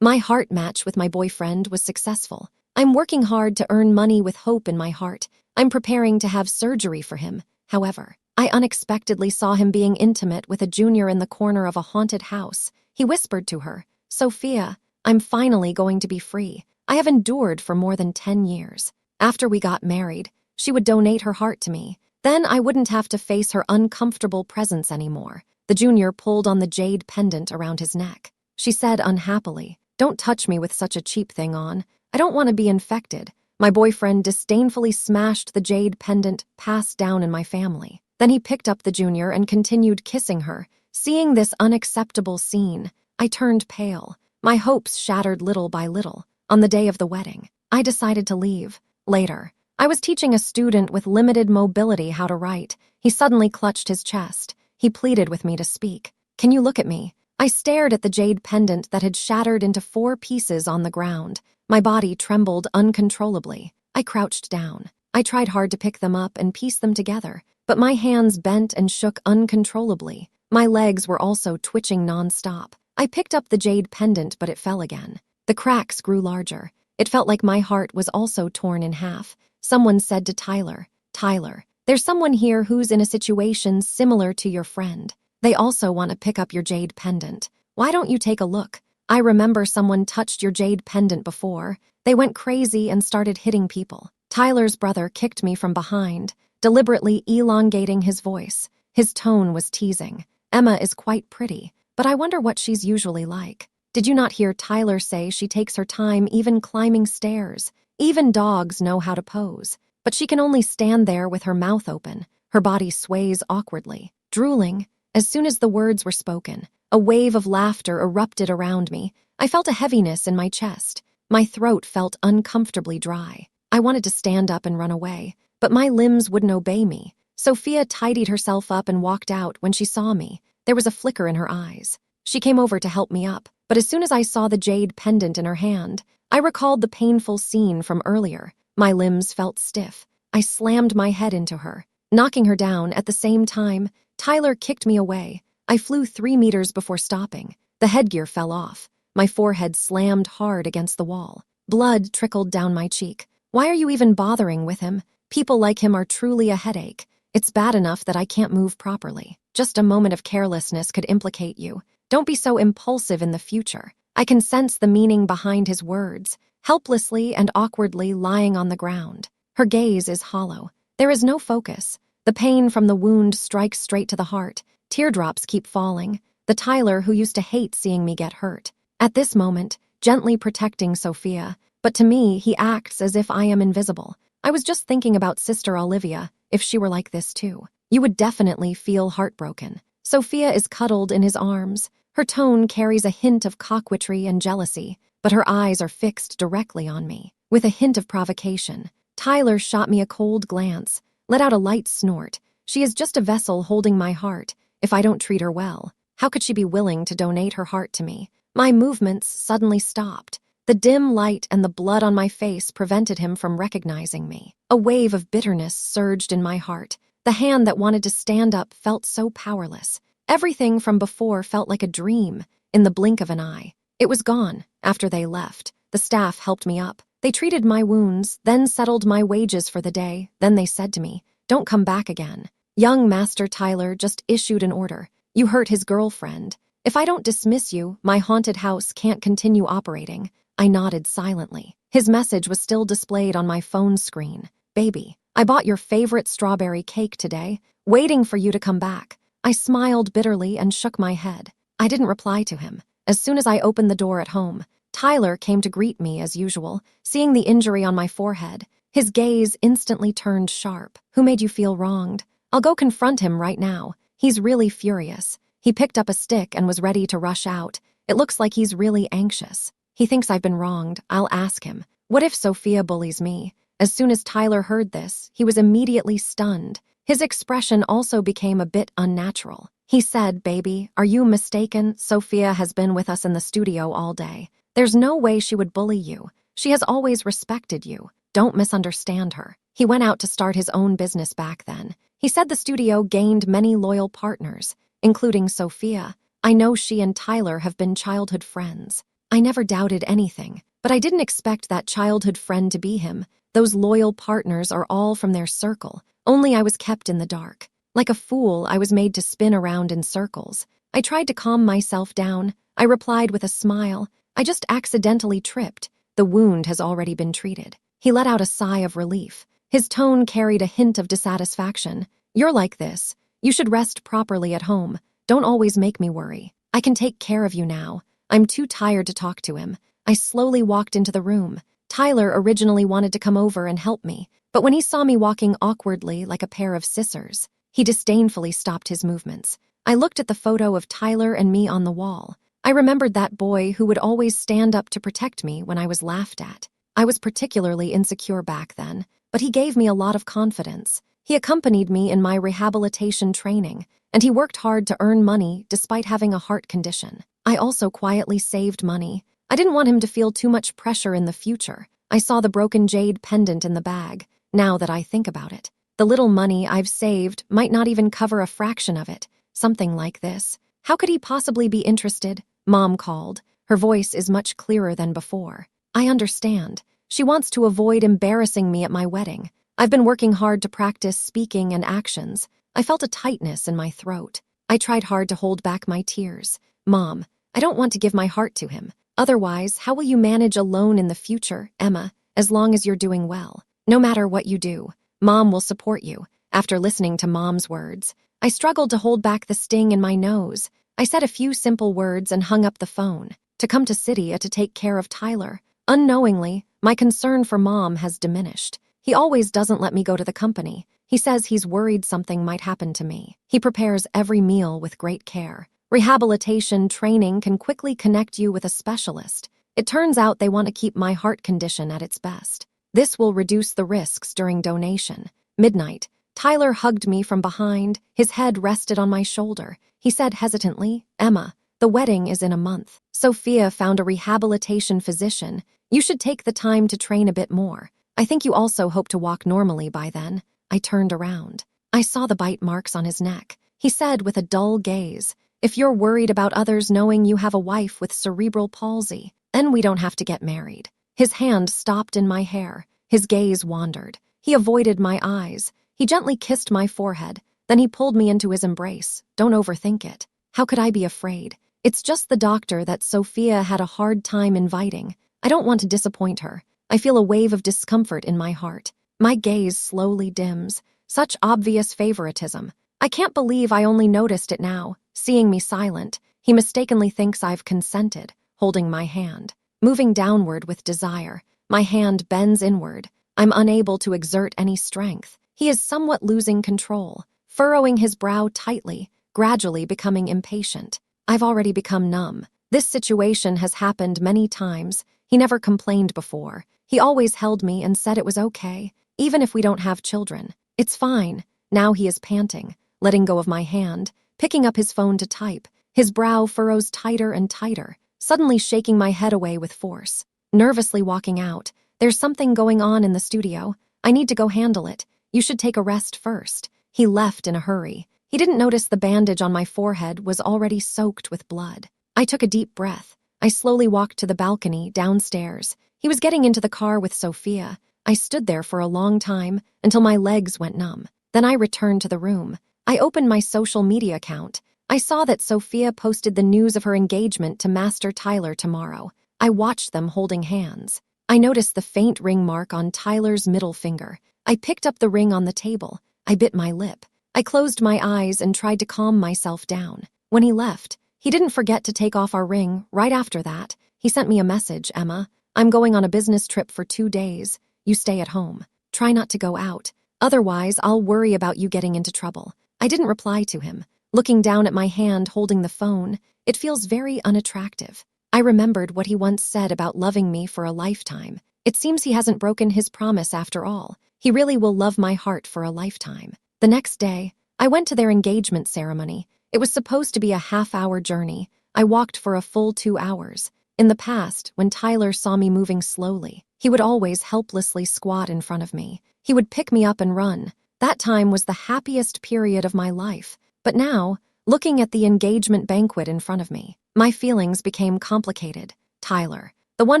My heart match with my boyfriend was successful. I'm working hard to earn money with hope in my heart. I'm preparing to have surgery for him. However, I unexpectedly saw him being intimate with a junior in the corner of a haunted house. He whispered to her, "Sophia, I'm finally going to be free. I have endured for more than 10 years. After we got married, she would donate her heart to me. Then I wouldn't have to face her uncomfortable presence anymore." The junior pulled on the jade pendant around his neck. She said unhappily, "Don't touch me with such a cheap thing on. I don't want to be infected." My boyfriend disdainfully smashed the jade pendant passed down in my family. Then he picked up the junior and continued kissing her. Seeing this unacceptable scene, I turned pale. My hopes shattered little by little. On the day of the wedding, I decided to leave. Later, I was teaching a student with limited mobility how to write. He suddenly clutched his chest. He pleaded with me to speak. "Can you look at me?" I stared at the jade pendant that had shattered into 4 pieces on the ground. My body trembled uncontrollably. I crouched down. I tried hard to pick them up and piece them together, but my hands bent and shook uncontrollably. My legs were also twitching nonstop. I picked up the jade pendant, but it fell again. The cracks grew larger. It felt like my heart was also torn in half. Someone said to Tyler, "Tyler, there's someone here who's in a situation similar to your friend. They also want to pick up your jade pendant. Why don't you take a look? I remember someone touched your jade pendant before. They went crazy and started hitting people." Tyler's brother kicked me from behind, deliberately elongating his voice. His tone was teasing. "Emma is quite pretty, but I wonder what she's usually like. Did you not hear Tyler say she takes her time even climbing stairs? Even dogs know how to pose. But she can only stand there with her mouth open. Her body sways awkwardly, drooling." As soon as the words were spoken, a wave of laughter erupted around me. I felt a heaviness in my chest. My throat felt uncomfortably dry. I wanted to stand up and run away, but my limbs wouldn't obey me. Sophia tidied herself up and walked out. When she saw me, there was a flicker in her eyes. She came over to help me up, but as soon as I saw the jade pendant in her hand, I recalled the painful scene from earlier. My limbs felt stiff. I slammed my head into her, knocking her down. At the same time, Tyler kicked me away. I flew 3 meters before stopping. The headgear fell off. My forehead slammed hard against the wall. Blood trickled down my cheek. Why are you even bothering with him? People like him are truly a headache. It's bad enough that I can't move properly. Just a moment of carelessness could implicate you. Don't be so impulsive in the future. I can sense the meaning behind his words, helplessly and awkwardly lying on the ground. Her gaze is hollow. There is no focus. The pain from the wound strikes straight to the heart. Teardrops keep falling. The Tyler who used to hate seeing me get hurt. At this moment, gently protecting Sophia, but to me, he acts as if I am invisible. I was just thinking about Sister Olivia. If she were like this too, you would definitely feel heartbroken. Sophia is cuddled in his arms. Her tone carries a hint of coquetry and jealousy, but her eyes are fixed directly on me, with a hint of provocation. Tyler shot me a cold glance, let out a light snort. She is just a vessel holding my heart. If I don't treat her well, how could she be willing to donate her heart to me? My movements suddenly stopped. The dim light and the blood on my face prevented him from recognizing me. A wave of bitterness surged in my heart. The hand that wanted to stand up felt so powerless. Everything from before felt like a dream. In the blink of an eye, it was gone. After they left, the staff helped me up. They treated my wounds, then settled my wages for the day. Then they said to me, "Don't come back again. Young Master Tyler just issued an order. You hurt his girlfriend. If I don't dismiss you, my haunted house can't continue operating." I nodded silently. His message was still displayed on my phone screen. "Baby, I bought your favorite strawberry cake today, waiting for you to come back." I smiled bitterly and shook my head. I didn't reply to him. As soon as I opened the door at home, Tyler came to greet me as usual. Seeing the injury on my forehead, his gaze instantly turned sharp. "Who made you feel wronged? I'll go confront him right now. He's really furious." He picked up a stick and was ready to rush out. It looks like he's really anxious. He thinks I've been wronged. I'll ask him. What if Sophia bullies me? As soon as Tyler heard this, he was immediately stunned. His expression also became a bit unnatural. He said, "Baby, are you mistaken? Sophia has been with us in the studio all day. There's no way she would bully you. She has always respected you. Don't misunderstand her." He went out to start his own business back then. He said the studio gained many loyal partners, including Sophia. I know she and Tyler have been childhood friends. I never doubted anything, but I didn't expect that childhood friend to be him. Those loyal partners are all from their circle, only I was kept in the dark. Like a fool, I was made to spin around in circles. I tried to calm myself down. I replied with a smile, I just accidentally tripped. The wound has already been treated. He let out a sigh of relief. His tone carried a hint of dissatisfaction. You're like this. You should rest properly at home. Don't always make me worry. I can take care of you now. I'm too tired to talk to him. I slowly walked into the room. Tyler originally wanted to come over and help me, but when he saw me walking awkwardly like a pair of scissors, he disdainfully stopped his movements. I looked at the photo of Tyler and me on the wall. I remembered that boy who would always stand up to protect me when I was laughed at. I was particularly insecure back then, but he gave me a lot of confidence. He accompanied me in my rehabilitation training, and he worked hard to earn money despite having a heart condition. I also quietly saved money. I didn't want him to feel too much pressure in the future. I saw the broken jade pendant in the bag, now that I think about it. The little money I've saved might not even cover a fraction of it. Something like this. How could he possibly be interested? Mom called. Her voice is much clearer than before. I understand. She wants to avoid embarrassing me at my wedding. I've been working hard to practice speaking and actions. I felt a tightness in my throat. I tried hard to hold back my tears. Mom, I don't want to give my heart to him. Otherwise, how will you manage alone in the future, Emma, as long as you're doing well? No matter what you do, Mom will support you. After listening to Mom's words, I struggled to hold back the sting in my nose. I said a few simple words and hung up the phone. To come to Cydia to take care of Tyler. Unknowingly, my concern for Mom has diminished. He always doesn't let me go to the company. He says he's worried something might happen to me. He prepares every meal with great care. Rehabilitation training can quickly connect you with a specialist. It turns out they want to keep my heart condition at its best. This will reduce the risks during donation. Midnight. Tyler hugged me from behind. His head rested on my shoulder. He said hesitantly, Emma, the wedding is in a month. Sophia found a rehabilitation physician. You should take the time to train a bit more. I think you also hope to walk normally by then. I turned around. I saw the bite marks on his neck. He said with a dull gaze, if you're worried about others knowing you have a wife with cerebral palsy, then we don't have to get married. His hand stopped in my hair. His gaze wandered. He avoided my eyes. He gently kissed my forehead. Then he pulled me into his embrace. Don't overthink it. How could I be afraid? It's just the doctor that Sophia had a hard time inviting. I don't want to disappoint her. I feel a wave of discomfort in my heart. My gaze slowly dims. Such obvious favoritism. I can't believe I only noticed it now. Seeing me silent, he mistakenly thinks I've consented, holding my hand. Moving downward with desire, my hand bends inward. I'm unable to exert any strength. He is somewhat losing control, furrowing his brow tightly, gradually becoming impatient. I've already become numb. This situation has happened many times. He never complained before. He always held me and said it was okay, even if we don't have children. It's fine. Now he is panting, letting go of my hand, picking up his phone to type. His brow furrows tighter and tighter, suddenly shaking my head away with force. Nervously walking out. There's something going on in the studio. I need to go handle it. You should take a rest first. He left in a hurry. He didn't notice the bandage on my forehead was already soaked with blood. I took a deep breath. I slowly walked to the balcony, downstairs. He was getting into the car with Sophia. I stood there for a long time, until my legs went numb. Then I returned to the room. I opened my social media account. I saw that Sophia posted the news of her engagement to Master Tyler tomorrow. I watched them holding hands. I noticed the faint ring mark on Tyler's middle finger. I picked up the ring on the table. I bit my lip. I closed my eyes and tried to calm myself down. When he left, he didn't forget to take off our ring. Right after that, he sent me a message, Emma. I'm going on a business trip for 2 days. You stay at home. Try not to go out. Otherwise, I'll worry about you getting into trouble. I didn't reply to him. Looking down at my hand holding the phone, it feels very unattractive. I remembered what he once said about loving me for a lifetime. It seems he hasn't broken his promise after all. He really will love my heart for a lifetime. The next day, I went to their engagement ceremony. It was supposed to be a half-hour journey. I walked for a full 2 hours. In the past, when Tyler saw me moving slowly, he would always helplessly squat in front of me. He would pick me up and run. That time was the happiest period of my life. But now, looking at the engagement banquet in front of me, my feelings became complicated. Tyler, the one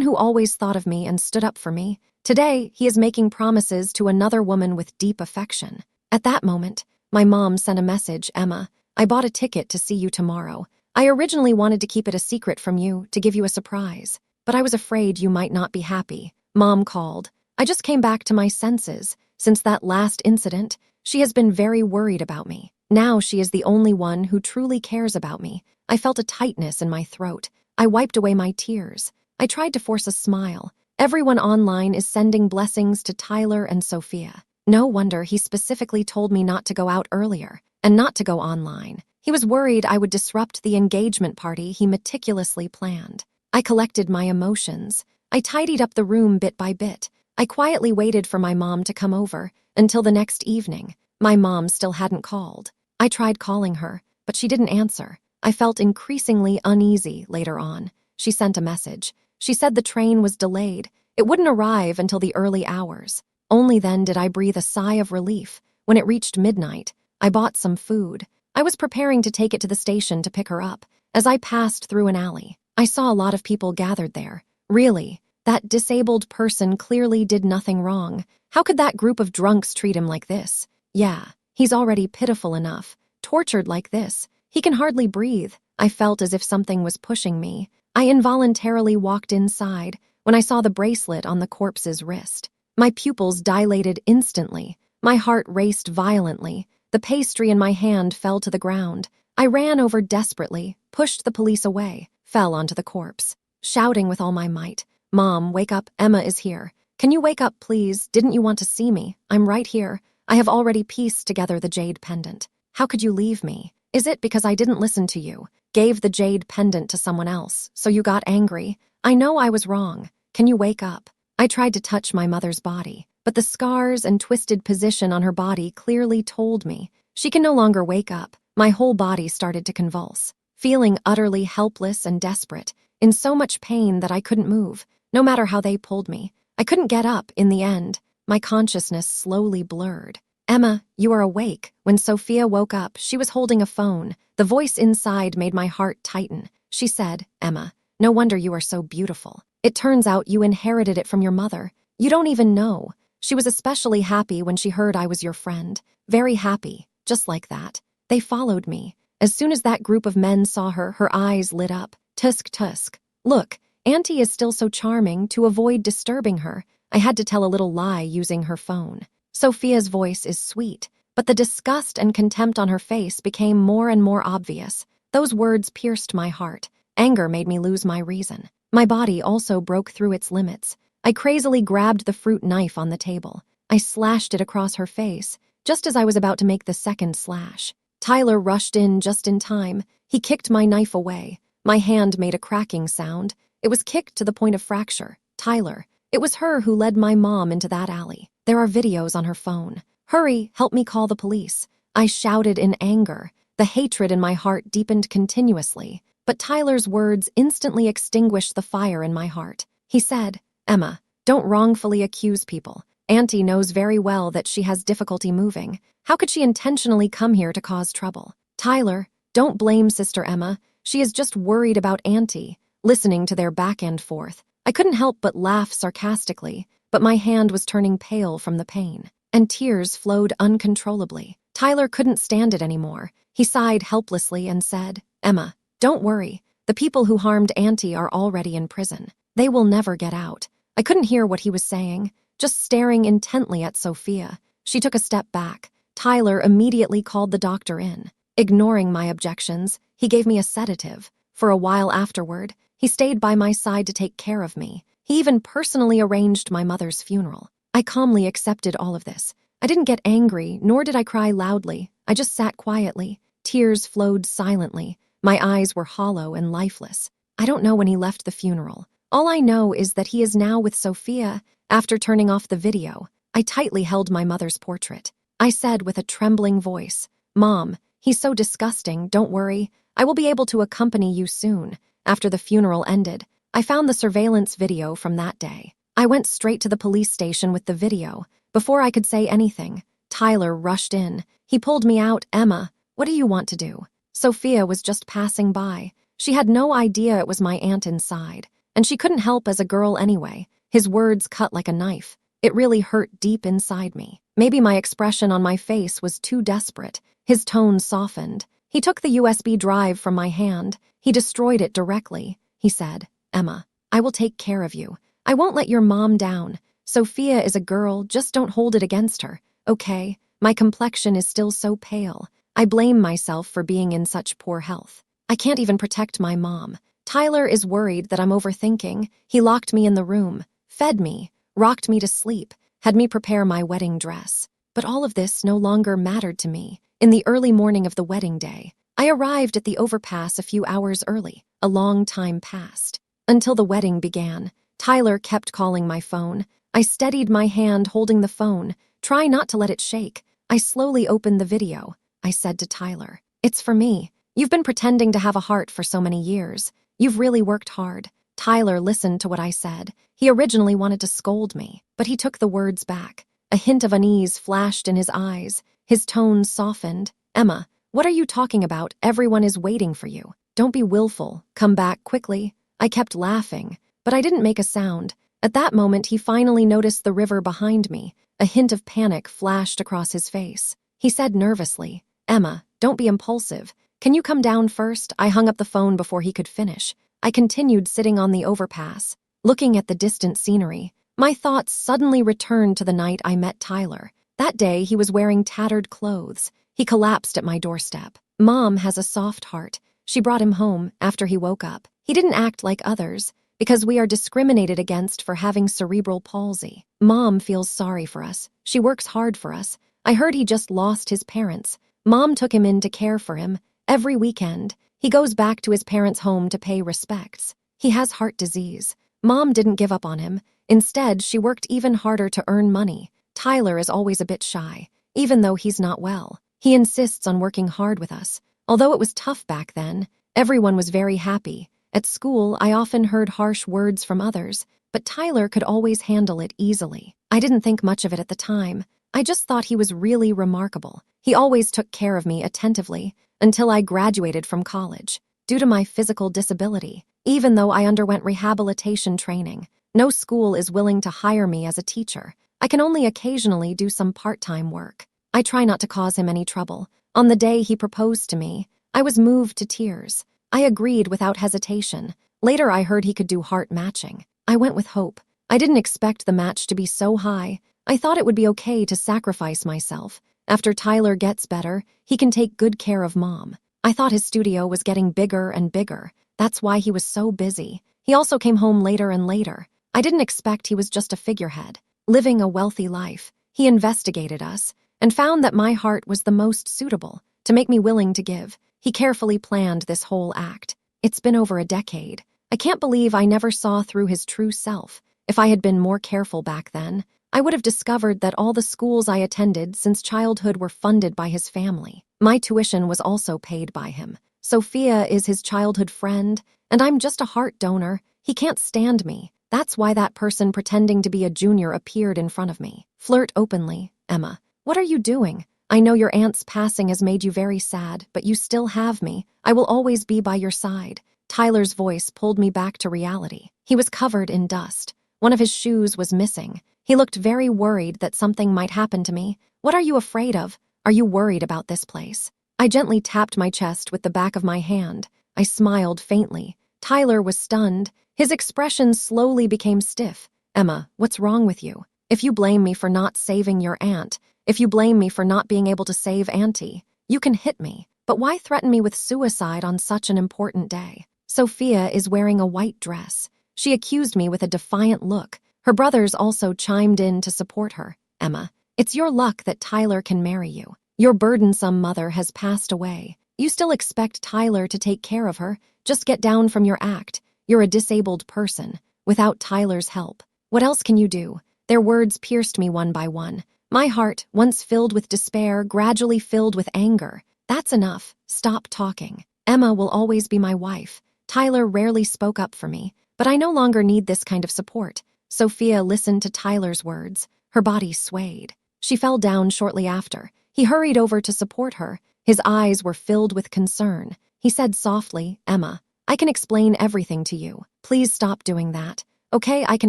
who always thought of me and stood up for me. Today, he is making promises to another woman with deep affection. At that moment, my mom sent a message, Emma, I bought a ticket to see you tomorrow. I originally wanted to keep it a secret from you, to give you a surprise, but I was afraid you might not be happy. Mom called. I just came back to my senses. Since that last incident, she has been very worried about me. Now she is the only one who truly cares about me. I felt a tightness in my throat. I wiped away my tears. I tried to force a smile. Everyone online is sending blessings to Tyler and Sophia. No wonder he specifically told me not to go out earlier and not to go online. He was worried I would disrupt the engagement party he meticulously planned. I collected my emotions. I tidied up the room bit by bit. I quietly waited for my mom to come over until the next evening. My mom still hadn't called. I tried calling her, but she didn't answer. I felt increasingly uneasy later on. She sent a message. She said the train was delayed. It wouldn't arrive until the early hours. Only then did I breathe a sigh of relief. When it reached midnight, I bought some food. I was preparing to take it to the station to pick her up. As I passed through an alley, I saw a lot of people gathered there. Really, that disabled person clearly did nothing wrong. How could that group of drunks treat him like this? Yeah, he's already pitiful enough. Tortured like this, he can hardly breathe. I felt as if something was pushing me. I involuntarily walked inside when I saw the bracelet on the corpse's wrist. My pupils dilated instantly. My heart raced violently. The pastry in my hand fell to the ground. I ran over desperately, pushed the police away, fell onto the corpse, shouting with all my might, Mom, wake up, Emma is here. Can you wake up, please? Didn't you want to see me? I'm right here. I have already pieced together the jade pendant. How could you leave me? Is it because I didn't listen to you? Gave the jade pendant to someone else, so you got angry? I know I was wrong. Can you wake up? I tried to touch my mother's body, but the scars and twisted position on her body clearly told me she can no longer wake up. My whole body started to convulse, feeling utterly helpless and desperate, in so much pain that I couldn't move, no matter how they pulled me. I couldn't get up in the end. My consciousness slowly blurred. Emma, you are awake. When Sophia woke up, she was holding a phone. The voice inside made my heart tighten. She said, Emma, no wonder you are so beautiful. It turns out you inherited it from your mother. You don't even know. She was especially happy when she heard I was your friend. Very happy, just like that. They followed me. As soon as that group of men saw her, her eyes lit up. Tusk, tusk. Look, Auntie is still so charming. To avoid disturbing her, I had to tell a little lie using her phone. Sophia's voice is sweet, but the disgust and contempt on her face became more and more obvious. Those words pierced my heart. Anger made me lose my reason. My body also broke through its limits. I crazily grabbed the fruit knife on the table. I slashed it across her face, just as I was about to make the second slash. Tyler rushed in just in time. He kicked my knife away. My hand made a cracking sound. It was kicked to the point of fracture. Tyler. It was her who led my mom into that alley. There are videos on her phone. Hurry, help me call the police. I shouted in anger. The hatred in my heart deepened continuously, but Tyler's words instantly extinguished the fire in my heart. He said, Emma, don't wrongfully accuse people. Auntie knows very well that she has difficulty moving. How could she intentionally come here to cause trouble? Tyler, don't blame Sister Emma. She is just worried about Auntie. Listening to their back and forth, I couldn't help but laugh sarcastically, but my hand was turning pale from the pain, and tears flowed uncontrollably. Tyler couldn't stand it anymore. He sighed helplessly and said, Emma, don't worry. The people who harmed Auntie are already in prison. They will never get out. I couldn't hear what he was saying, just staring intently at Sophia. She took a step back. Tyler immediately called the doctor in. Ignoring my objections, he gave me a sedative. For a while afterward, he stayed by my side to take care of me. He even personally arranged my mother's funeral. I calmly accepted all of this. I didn't get angry, nor did I cry loudly. I just sat quietly. Tears flowed silently. My eyes were hollow and lifeless. I don't know when he left the funeral. All I know is that he is now with Sophia. After turning off the video, I tightly held my mother's portrait. I said with a trembling voice, Mom, he's so disgusting, don't worry. I will be able to accompany you soon. After the funeral ended, I found the surveillance video from that day. I went straight to the police station with the video. Before I could say anything, Tyler rushed in. He pulled me out. Emma, what do you want to do? Sophia was just passing by. She had no idea it was my aunt inside. and she couldn't help as a girl anyway. His words cut like a knife. It really hurt deep inside me. Maybe my expression on my face was too desperate. His tone softened. He took the USB drive from my hand. He destroyed it directly. He said, "Emma, I will take care of you. I won't let your mom down. Sophia is a girl, just don't hold it against her, okay? My complexion is still so pale. I blame myself for being in such poor health. I can't even protect my mom. Tyler is worried that I'm overthinking. He locked me in the room, fed me, rocked me to sleep, had me prepare my wedding dress. But all of this no longer mattered to me. In the early morning of the wedding day, I arrived at the overpass a few hours early. A long time passed. Until the wedding began, Tyler kept calling my phone. I steadied my hand holding the phone, try not to let it shake. I slowly opened the video. I said to Tyler, "It's for me. You've been pretending to have a heart for so many years. You've really worked hard." Tyler listened to what I said. He originally wanted to scold me, but he took the words back. A hint of unease flashed in his eyes. His tone softened. "Emma, what are you talking about? Everyone is waiting for you. Don't be willful. Come back quickly." I kept laughing, but I didn't make a sound. At that moment, he finally noticed the river behind me. A hint of panic flashed across his face. He said nervously, "Emma, don't be impulsive. Can you come down first?" I hung up the phone before he could finish. I continued sitting on the overpass, looking at the distant scenery. My thoughts suddenly returned to the night I met Tyler. That day, he was wearing tattered clothes. He collapsed at my doorstep. Mom has a soft heart. She brought him home after he woke up. He didn't act like others, because we are discriminated against for having cerebral palsy. Mom feels sorry for us. She works hard for us. I heard he just lost his parents. Mom took him in to care for him. Every weekend, he goes back to his parents' home to pay respects. He has heart disease. Mom didn't give up on him. Instead, she worked even harder to earn money. Tyler is always a bit shy, even though he's not well. He insists on working hard with us. Although it was tough back then, everyone was very happy. At school, I often heard harsh words from others, but Tyler could always handle it easily. I didn't think much of it at the time. I just thought he was really remarkable. He always took care of me attentively until I graduated from college. Due to my physical disability, even though I underwent rehabilitation training, no school is willing to hire me as a teacher. I can only occasionally do some part-time work. I try not to cause him any trouble. On the day he proposed to me, I was moved to tears. I agreed without hesitation. Later, I heard he could do heart matching. I went with hope. I didn't expect the match to be so high. I thought it would be okay to sacrifice myself. After Tyler gets better, he can take good care of Mom. I thought his studio was getting bigger and bigger. That's why he was so busy. He also came home later and later. I didn't expect he was just a figurehead, living a wealthy life. He investigated us and found that my heart was the most suitable to make me willing to give. He carefully planned this whole act. It's been over a decade. I can't believe I never saw through his true self. If I had been more careful back then, I would have discovered that all the schools I attended since childhood were funded by his family. My tuition was also paid by him. Sophia is his childhood friend, and I'm just a heart donor. He can't stand me. That's why that person pretending to be a junior appeared in front of me. Flirt openly. "Emma, what are you doing? I know your aunt's passing has made you very sad, but you still have me. I will always be by your side." Tyler's voice pulled me back to reality. He was covered in dust. One of his shoes was missing. He looked very worried that something might happen to me. "What are you afraid of? Are you worried about this place?" I gently tapped my chest with the back of my hand. I smiled faintly. Tyler was stunned. His expression slowly became stiff. "Emma, what's wrong with you? If you blame me for not saving your aunt, if you blame me for not being able to save Auntie, you can hit me. But why threaten me with suicide on such an important day?" Sophia is wearing a white dress. She accused me with a defiant look. Her brothers also chimed in to support her. "Emma, it's your luck that Tyler can marry you. Your burdensome mother has passed away. You still expect Tyler to take care of her. Just get down from your act. You're a disabled person, without Tyler's help. What else can you do?" Their words pierced me one by one. My heart, once filled with despair, gradually filled with anger. "That's enough. Stop talking. Emma will always be my wife. Tyler rarely spoke up for me, but I no longer need this kind of support." Sophia listened to Tyler's words. Her body swayed. She fell down shortly after. He hurried over to support her. His eyes were filled with concern. He said softly, "Emma, I can explain everything to you. Please stop doing that. Okay, I can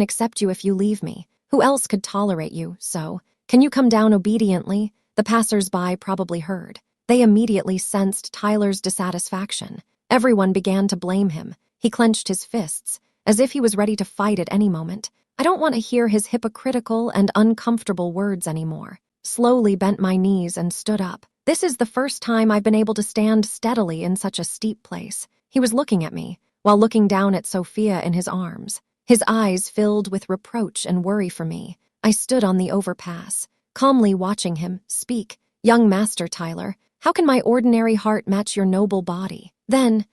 accept you if you leave me. Who else could tolerate you, so? Can you come down obediently? The passers-by probably heard. They immediately sensed Tyler's dissatisfaction. Everyone began to blame him. He clenched his fists, as if he was ready to fight at any moment. I don't want to hear his hypocritical and uncomfortable words anymore. Slowly bent my knees and stood up. This is the first time I've been able to stand steadily in such a steep place. He was looking at me, while looking down at Sophia in his arms. His eyes filled with reproach and worry for me. I stood on the overpass, calmly watching him speak. Young Master Tyler, how can my ordinary heart match your noble body? Then,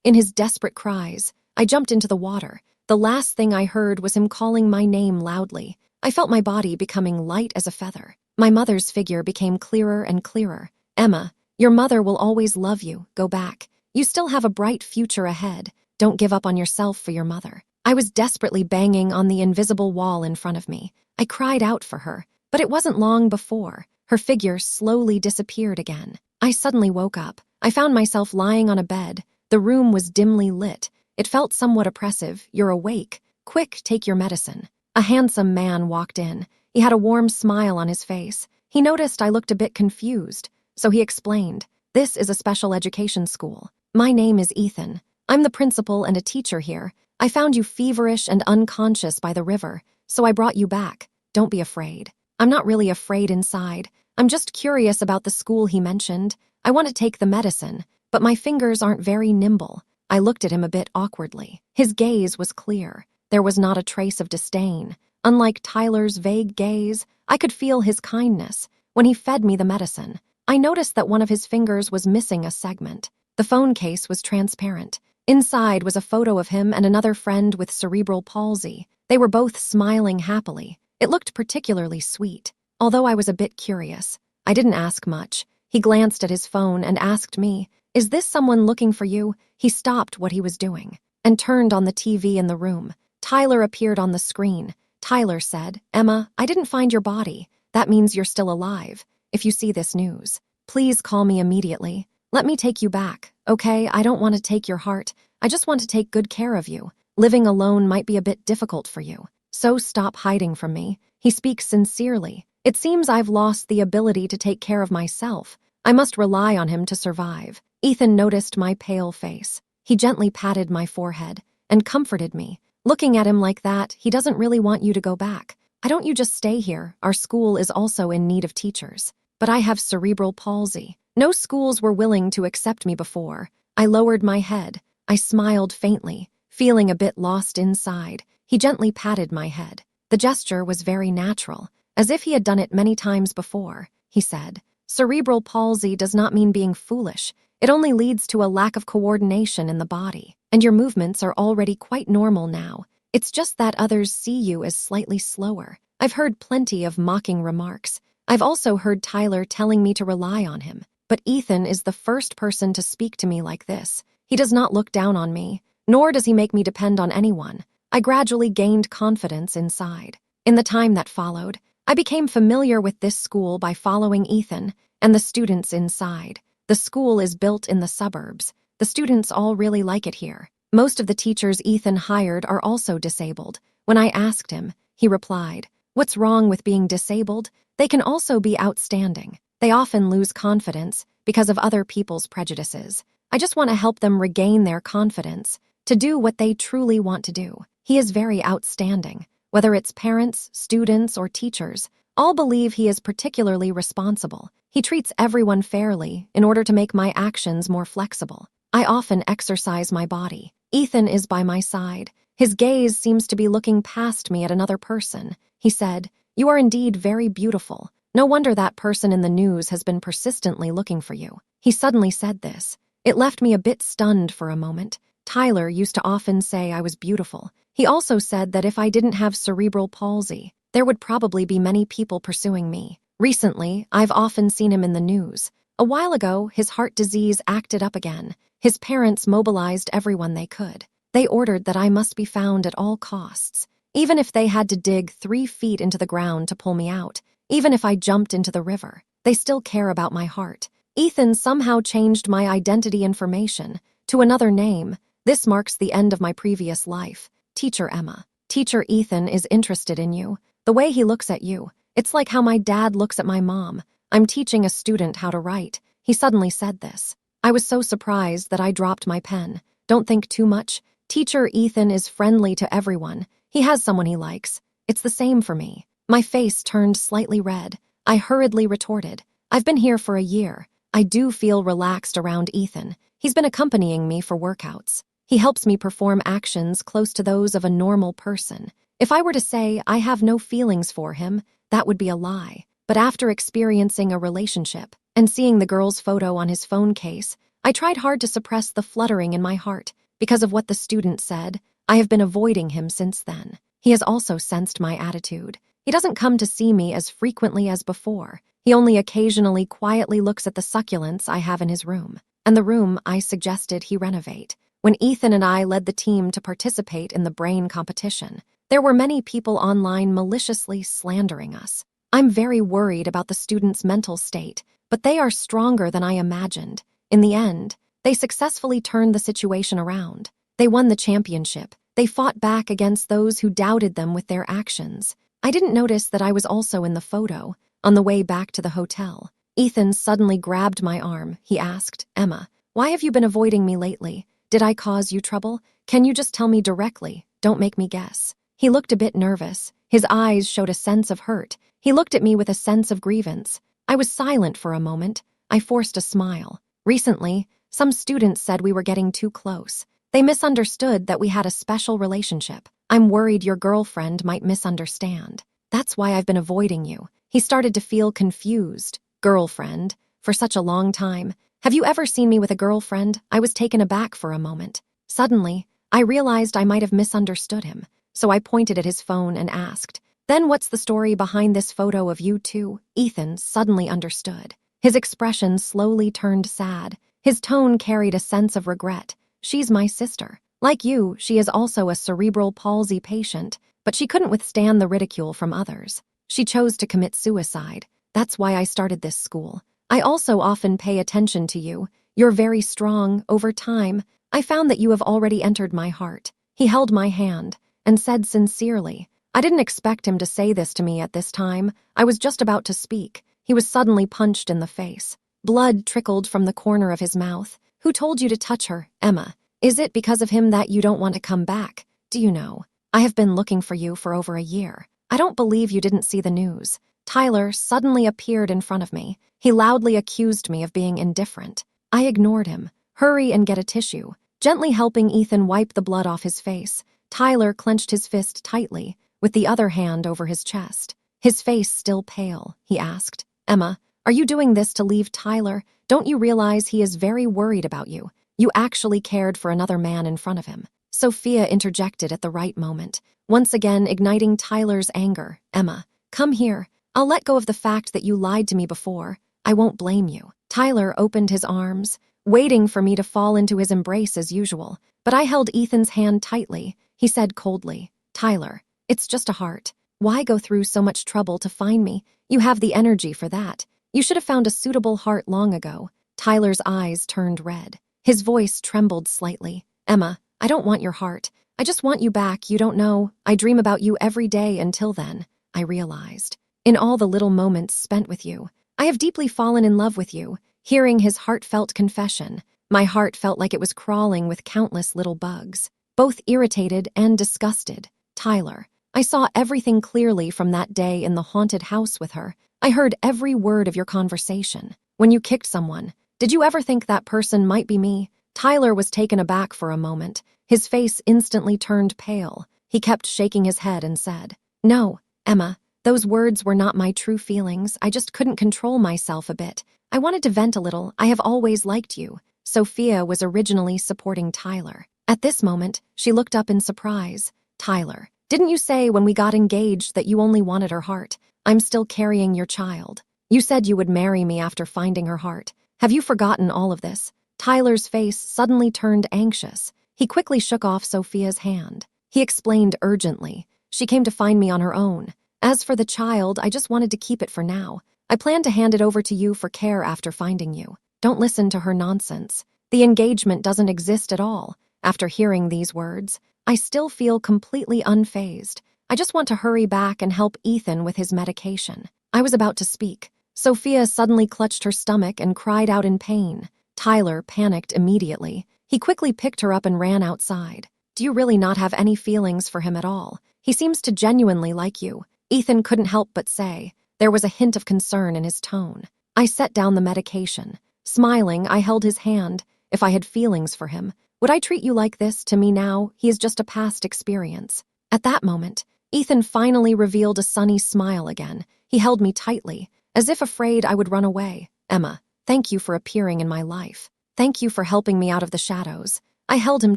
in his desperate cries, I jumped into the water. The last thing I heard was him calling my name loudly. I felt my body becoming light as a feather. My mother's figure became clearer and clearer. Emma, your mother will always love you. Go back. You still have a bright future ahead. Don't give up on yourself for your mother. I was desperately banging on the invisible wall in front of me. I cried out for her, but it wasn't long before her figure slowly disappeared again. I suddenly woke up. I found myself lying on a bed. The room was dimly lit. It felt somewhat oppressive. You're awake. Quick, take your medicine. A handsome man walked in. He had a warm smile on his face. He noticed I looked a bit confused, so he explained, "This is a special education school. My name is Ethan. I'm the principal and a teacher here. I found you feverish and unconscious by the river, so I brought you back. Don't be afraid." I'm not really afraid inside. I'm just curious about the school he mentioned. I want to take the medicine, but my fingers aren't very nimble. I looked at him a bit awkwardly. His gaze was clear. There was not a trace of disdain. Unlike Tyler's vague gaze, I could feel his kindness. When he fed me the medicine, I noticed that one of his fingers was missing a segment. The phone case was transparent. Inside was a photo of him and another friend with cerebral palsy. They were both smiling happily. It looked particularly sweet. Although I was a bit curious, I didn't ask much. He glanced at his phone and asked me, "Is this someone looking for you?" He stopped what he was doing and turned on the TV in the room. Tyler appeared on the screen. Tyler said, "Emma, I didn't find your body. That means you're still alive. If you see this news, please call me immediately. Let me take you back, okay? I don't want to take your heart. I just want to take good care of you. Living alone might be a bit difficult for you. So stop hiding from me." He speaks sincerely. It seems I've lost the ability to take care of myself. I must rely on him to survive. Ethan noticed my pale face. He gently patted my forehead and comforted me. Looking at him like that, he doesn't really want you to go back. Why don't you just stay here? Our school is also in need of teachers. But I have cerebral palsy. No schools were willing to accept me before. I lowered my head. I smiled faintly, feeling a bit lost inside. He gently patted my head. The gesture was very natural, as if he had done it many times before. He said, "Cerebral palsy does not mean being foolish. It only leads to a lack of coordination in the body, and your movements are already quite normal now. It's just that others see you as slightly slower." I've heard plenty of mocking remarks. I've also heard Tyler telling me to rely on him. But Ethan is the first person to speak to me like this. He does not look down on me, nor does he make me depend on anyone. I gradually gained confidence inside. In the time that followed, I became familiar with this school by following Ethan and the students inside. The school is built in the suburbs. The students all really like it here. Most of the teachers Ethan hired are also disabled. When I asked him, he replied, "What's wrong with being disabled? They can also be outstanding. They often lose confidence because of other people's prejudices. I just want to help them regain their confidence to do what they truly want to do." He is very outstanding. Whether it's parents, students, or teachers, all believe he is particularly responsible. He treats everyone fairly in order to make my actions more flexible. I often exercise my body. Ethan is by my side. His gaze seems to be looking past me at another person. He said, "You are indeed very beautiful. No wonder that person in the news has been persistently looking for you." He suddenly said this. It left me a bit stunned for a moment. Tyler used to often say I was beautiful. He also said that if I didn't have cerebral palsy, there would probably be many people pursuing me. Recently, I've often seen him in the news. A while ago, his heart disease acted up again. His parents mobilized everyone they could. They ordered that I must be found at all costs, even if they had to dig 3 feet into the ground to pull me out, even if I jumped into the river. They still care about my heart. Ethan somehow changed my identity information to another name. This marks the end of my previous life. Teacher Emma. Teacher Ethan is interested in you. The way he looks at you. It's like how my dad looks at my mom. I'm teaching a student how to write. He suddenly said this. I was so surprised that I dropped my pen. Don't think too much. Teacher Ethan is friendly to everyone. He has someone he likes. It's the same for me. My face turned slightly red. I hurriedly retorted. I've been here for a year. I do feel relaxed around Ethan. He's been accompanying me for workouts. He helps me perform actions close to those of a normal person. If I were to say I have no feelings for him, that would be a lie. But after experiencing a relationship and seeing the girl's photo on his phone case, I tried hard to suppress the fluttering in my heart. Because of what the student said, I have been avoiding him since then. He has also sensed my attitude. He doesn't come to see me as frequently as before. He only occasionally quietly looks at the succulents I have in his room, and the room I suggested he renovate. When Ethan and I led the team to participate in the brain competition, there were many people online maliciously slandering us. I'm very worried about the students' mental state, but they are stronger than I imagined. In the end, they successfully turned the situation around. They won the championship. They fought back against those who doubted them with their actions. I didn't notice that I was also in the photo. On the way back to the hotel, Ethan suddenly grabbed my arm. He asked, Emma, why have you been avoiding me lately? Did I cause you trouble? Can you just tell me directly? Don't make me guess. He looked a bit nervous. His eyes showed a sense of hurt. He looked at me with a sense of grievance. I was silent for a moment. I forced a smile. Recently, some students said we were getting too close. They misunderstood that we had a special relationship. I'm worried your girlfriend might misunderstand. That's why I've been avoiding you. He started to feel confused. Girlfriend? For such a long time. Have you ever seen me with a girlfriend? I was taken aback for a moment. Suddenly, I realized I might have misunderstood him, so I pointed at his phone and asked, Then what's the story behind this photo of you two? Ethan suddenly understood. His expression slowly turned sad. His tone carried a sense of regret. She's my sister. Like you, she is also a cerebral palsy patient, but she couldn't withstand the ridicule from others. She chose to commit suicide. That's why I started this school. I also often pay attention to you. You're very strong. Over time, I found that you have already entered my heart. He held my hand and said sincerely. I didn't expect him to say this to me at this time. I was just about to speak. He was suddenly punched in the face. Blood trickled from the corner of his mouth. Who told you to touch her, Emma? Is it because of him that you don't want to come back? Do you know? I have been looking for you for over a year. I don't believe you didn't see the news. Tyler suddenly appeared in front of me. He loudly accused me of being indifferent. I ignored him. Hurry and get a tissue. Gently helping Ethan wipe the blood off his face, Tyler clenched his fist tightly, with the other hand over his chest. His face still pale, he asked, Emma, are you doing this to leave Tyler? Don't you realize he is very worried about you? You actually cared for another man in front of him. Sophia interjected at the right moment, once again igniting Tyler's anger. Emma, come here. I'll let go of the fact that you lied to me before. I won't blame you. Tyler opened his arms, waiting for me to fall into his embrace as usual, but I held Ethan's hand tightly. He said coldly, Tyler, it's just a heart. Why go through so much trouble to find me? You have the energy for that. You should have found a suitable heart long ago. Tyler's eyes turned red. His voice trembled slightly. Emma, I don't want your heart. I just want you back. You don't know. I dream about you every day until then, I realized. In all the little moments spent with you, I have deeply fallen in love with you. Hearing his heartfelt confession, my heart felt like it was crawling with countless little bugs, both irritated and disgusted. Tyler, I saw everything clearly from that day in the haunted house with her. I heard every word of your conversation. When you kicked someone, did you ever think that person might be me? Tyler was taken aback for a moment. His face instantly turned pale. He kept shaking his head and said, No, Emma, those words were not my true feelings. I just couldn't control myself a bit. I wanted to vent a little. I have always liked you. Sophia was originally supporting Tyler. At this moment, she looked up in surprise. Tyler, didn't you say when we got engaged that you only wanted her heart? I'm still carrying your child. You said you would marry me after finding her heart. Have you forgotten all of this? Tyler's face suddenly turned anxious. He quickly shook off Sophia's hand. He explained urgently. She came to find me on her own. As for the child, I just wanted to keep it for now. I plan to hand it over to you for care after finding you. Don't listen to her nonsense. The engagement doesn't exist at all. After hearing these words, I still feel completely unfazed. I just want to hurry back and help Ethan with his medication. I was about to speak. Sophia suddenly clutched her stomach and cried out in pain. Tyler panicked immediately. He quickly picked her up and ran outside. Do you really not have any feelings for him at all? He seems to genuinely like you. Ethan couldn't help but say. There was a hint of concern in his tone. I set down the medication. Smiling, I held his hand. If I had feelings for him, would I treat you like this? To me now, he is just a past experience. At that moment, Ethan finally revealed a sunny smile again. He held me tightly, as if afraid I would run away. Emma, thank you for appearing in my life. Thank you for helping me out of the shadows. I held him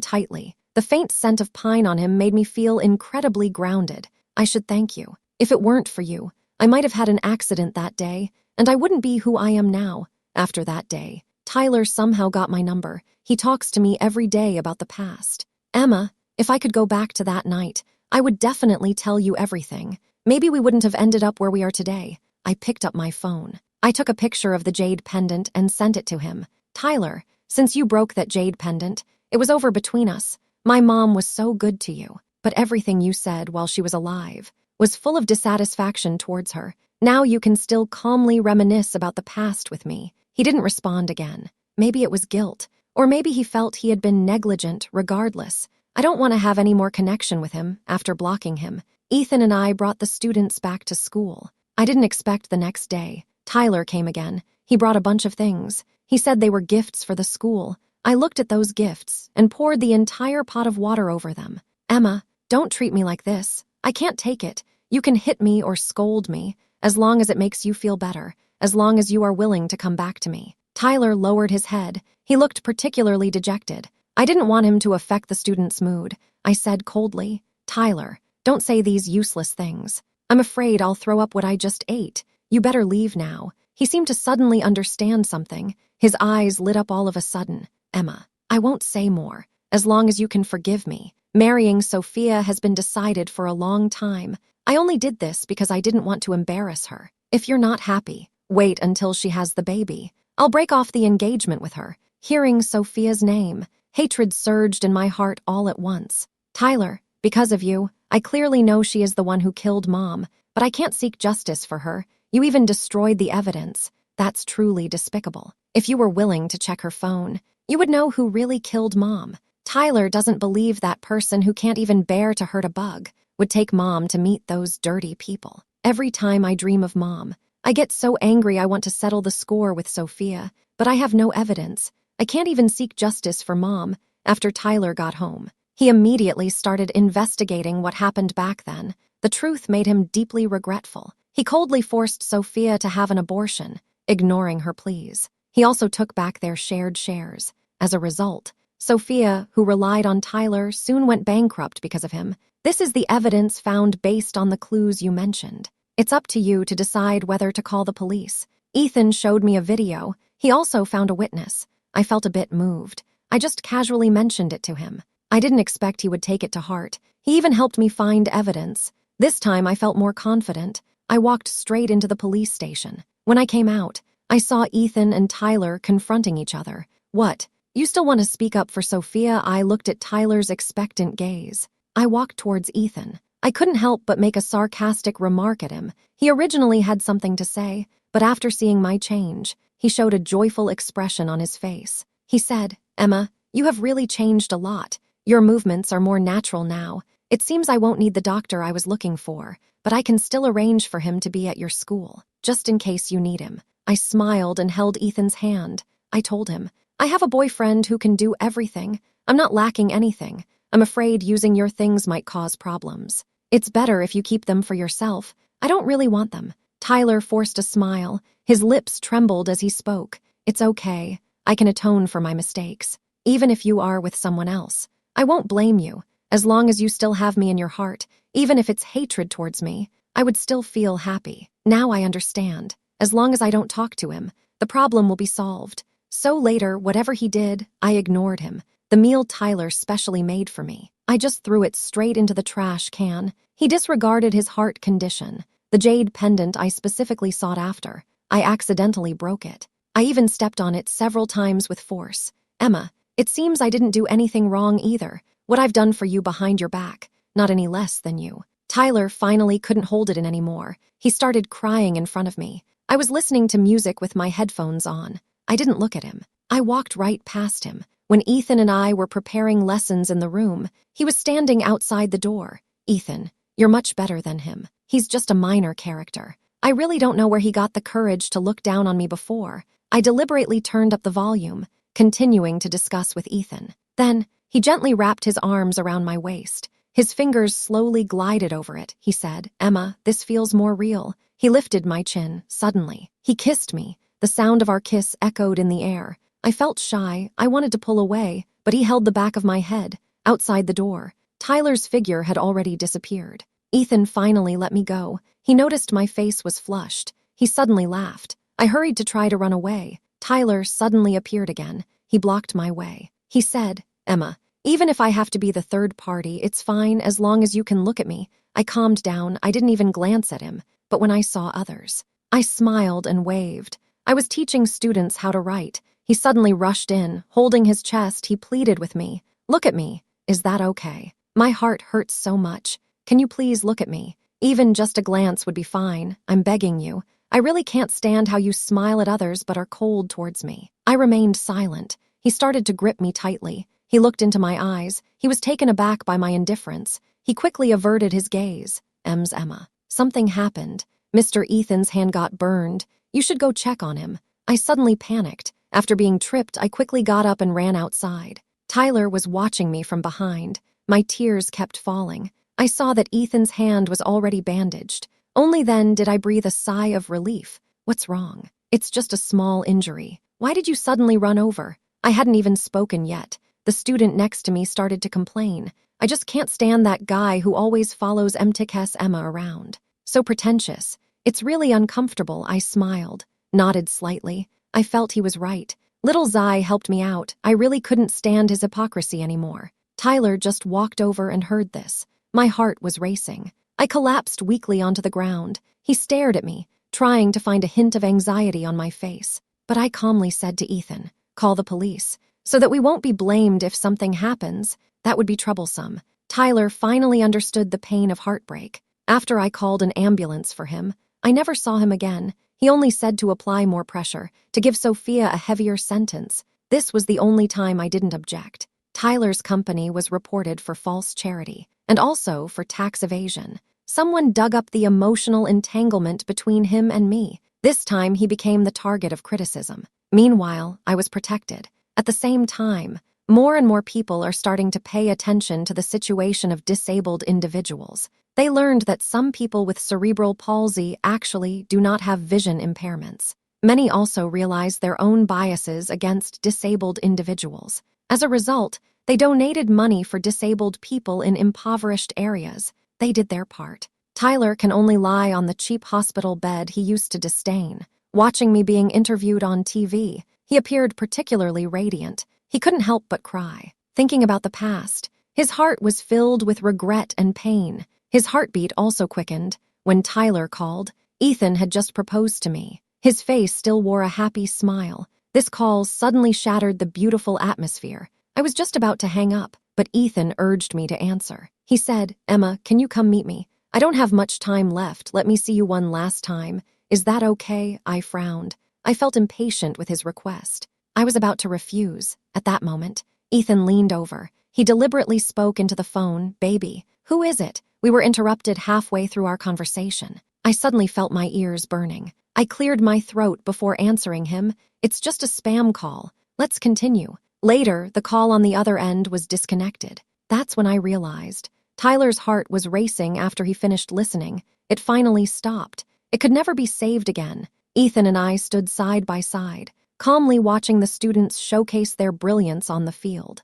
tightly. The faint scent of pine on him made me feel incredibly grounded. I should thank you. If it weren't for you, I might have had an accident that day, and I wouldn't be who I am now. After that day, Tyler somehow got my number. He talks to me every day about the past. Emma, if I could go back to that night, I would definitely tell you everything. Maybe we wouldn't have ended up where we are today. I picked up my phone. I took a picture of the jade pendant and sent it to him. Tyler, since you broke that jade pendant, it was over between us. My mom was so good to you, but everything you said while she was alive was full of dissatisfaction towards her. Now you can still calmly reminisce about the past with me. He didn't respond again. Maybe it was guilt, or maybe he felt he had been negligent. Regardless, I don't want to have any more connection with him after blocking him. Ethan and I brought the students back to school. I didn't expect the next day. Tyler came again. He brought a bunch of things. He said they were gifts for the school. I looked at those gifts and poured the entire pot of water over them. Emma, don't treat me like this. I can't take it. You can hit me or scold me, as long as it makes you feel better, as long as you are willing to come back to me. Tyler lowered his head. He looked particularly dejected. I didn't want him to affect the student's mood. I said coldly, Tyler, don't say these useless things. I'm afraid I'll throw up what I just ate. You better leave now. He seemed to suddenly understand something. His eyes lit up all of a sudden. Emma, I won't say more, as long as you can forgive me. Marrying Sophia has been decided for a long time. I only did this because I didn't want to embarrass her. If you're not happy, wait until she has the baby. I'll break off the engagement with her. Hearing Sophia's name, hatred surged in my heart all at once. Tyler, because of you, I clearly know she is the one who killed Mom, but I can't seek justice for her. You even destroyed the evidence. That's truly despicable. If you were willing to check her phone, you would know who really killed Mom. Tyler doesn't believe that person who can't even bear to hurt a bug would take Mom to meet those dirty people. Every time I dream of Mom, I get so angry I want to settle the score with Sophia, but I have no evidence. I can't even seek justice for Mom. After Tyler got home, he immediately started investigating what happened back then. The truth made him deeply regretful. He coldly forced Sophia to have an abortion, ignoring her pleas. He also took back their shared shares. As a result, Sophia, who relied on Tyler, soon went bankrupt because of him. This is the evidence found based on the clues you mentioned. It's up to you to decide whether to call the police. Ethan showed me a video. He also found a witness. I felt a bit moved. I just casually mentioned it to him. I didn't expect he would take it to heart. He even helped me find evidence. This time I felt more confident. I walked straight into the police station. When I came out, I saw Ethan and Tyler confronting each other. What? You still want to speak up for Sophia? I looked at Tyler's expectant gaze. I walked towards Ethan. I couldn't help but make a sarcastic remark at him. He originally had something to say, but after seeing my change, he showed a joyful expression on his face. He said, Emma, you have really changed a lot. Your movements are more natural now. It seems I won't need the doctor I was looking for, but I can still arrange for him to be at your school, just in case you need him. I smiled and held Ethan's hand. I told him, I have a boyfriend who can do everything. I'm not lacking anything. I'm afraid using your things might cause problems. It's better if you keep them for yourself. I don't really want them. Tyler forced a smile. His lips trembled as he spoke. It's okay. I can atone for my mistakes. Even if you are with someone else, I won't blame you. As long as you still have me in your heart, even if it's hatred towards me, I would still feel happy. Now I understand. As long as I don't talk to him, the problem will be solved. So later, whatever he did, I ignored him. The meal Tyler specially made for me, I just threw it straight into the trash can. He disregarded his heart condition. The jade pendant I specifically sought after. I accidentally broke it. I even stepped on it several times with force. Emma, It seems I didn't do anything wrong either. What I've done for you behind your back, not any less than you. Tyler finally couldn't hold it in anymore. He started crying in front of me. I was listening to music with my headphones on. I didn't look at him. I walked right past him. When Ethan and I were preparing lessons in the room, he was standing outside the door. Ethan, you're much better than him. He's just a minor character. I really don't know where he got the courage to look down on me before. I deliberately turned up the volume, continuing to discuss with Ethan. Then, he gently wrapped his arms around my waist. His fingers slowly glided over it. He said, "Emma, this feels more real." He lifted my chin, suddenly. He kissed me. The sound of our kiss echoed in the air. I felt shy. I wanted to pull away, but he held the back of my head. Outside the door, Tyler's figure had already disappeared. Ethan finally let me go. He noticed my face was flushed. He suddenly laughed. I hurried to try to run away. Tyler suddenly appeared again. He blocked my way. He said, "Emma, even if I have to be the third party, it's fine as long as you can look at me." I calmed down. I didn't even glance at him. But when I saw others, I smiled and waved. I was teaching students how to write. He suddenly rushed in. Holding his chest, he pleaded with me. "Look at me. Is that okay? My heart hurts so much. Can you please look at me? Even just a glance would be fine. I'm begging you. I really can't stand how you smile at others but are cold towards me." I remained silent. He started to grip me tightly. He looked into my eyes. He was taken aback by my indifference. He quickly averted his gaze. Emma. Something happened. Mr. Ethan's hand got burned. You should go check on him." I suddenly panicked. After being tripped, I quickly got up and ran outside. Tyler was watching me from behind. My tears kept falling. I saw that Ethan's hand was already bandaged. Only then did I breathe a sigh of relief. "What's wrong?" "It's just a small injury." "Why did you suddenly run over?" I hadn't even spoken yet. The student next to me started to complain. "I just can't stand that guy who always follows MTK's Emma around. So pretentious. It's really uncomfortable." I smiled, nodded slightly. I felt he was right. Little Zai helped me out. I really couldn't stand his hypocrisy anymore. Tyler just walked over and heard this. My heart was racing. I collapsed weakly onto the ground. He stared at me, trying to find a hint of anxiety on my face. But I calmly said to Ethan, "Call the police, so that we won't be blamed if something happens. That would be troublesome." Tyler finally understood the pain of heartbreak. After I called an ambulance for him, I never saw him again. He only said to apply more pressure, to give Sophia a heavier sentence. This was the only time I didn't object. Tyler's company was reported for false charity, and also for tax evasion. Someone dug up the emotional entanglement between him and me. This time he became the target of criticism. Meanwhile, I was protected. At the same time, more and more people are starting to pay attention to the situation of disabled individuals. They learned that some people with cerebral palsy actually do not have vision impairments. Many also realized their own biases against disabled individuals. As a result, they donated money for disabled people in impoverished areas. They did their part. Tyler can only lie on the cheap hospital bed he used to disdain. Watching me being interviewed on TV, he appeared particularly radiant. He couldn't help but cry. Thinking about the past, his heart was filled with regret and pain. His heartbeat also quickened. When Tyler called, Ethan had just proposed to me. His face still wore a happy smile. This call suddenly shattered the beautiful atmosphere. I was just about to hang up, but Ethan urged me to answer. He said, "Emma, can you come meet me? I don't have much time left. Let me see you one last time. Is that okay?" I frowned. I felt impatient with his request. I was about to refuse. At that moment, Ethan leaned over. He deliberately spoke into the phone. "Baby, who is it?" We were interrupted halfway through our conversation. I suddenly felt my ears burning. I cleared my throat before answering him. "It's just a spam call. Let's continue." Later, the call on the other end was disconnected. That's when I realized. Tyler's heart was racing after he finished listening. It finally stopped. It could never be saved again. Ethan and I stood side by side, calmly watching the students showcase their brilliance on the field.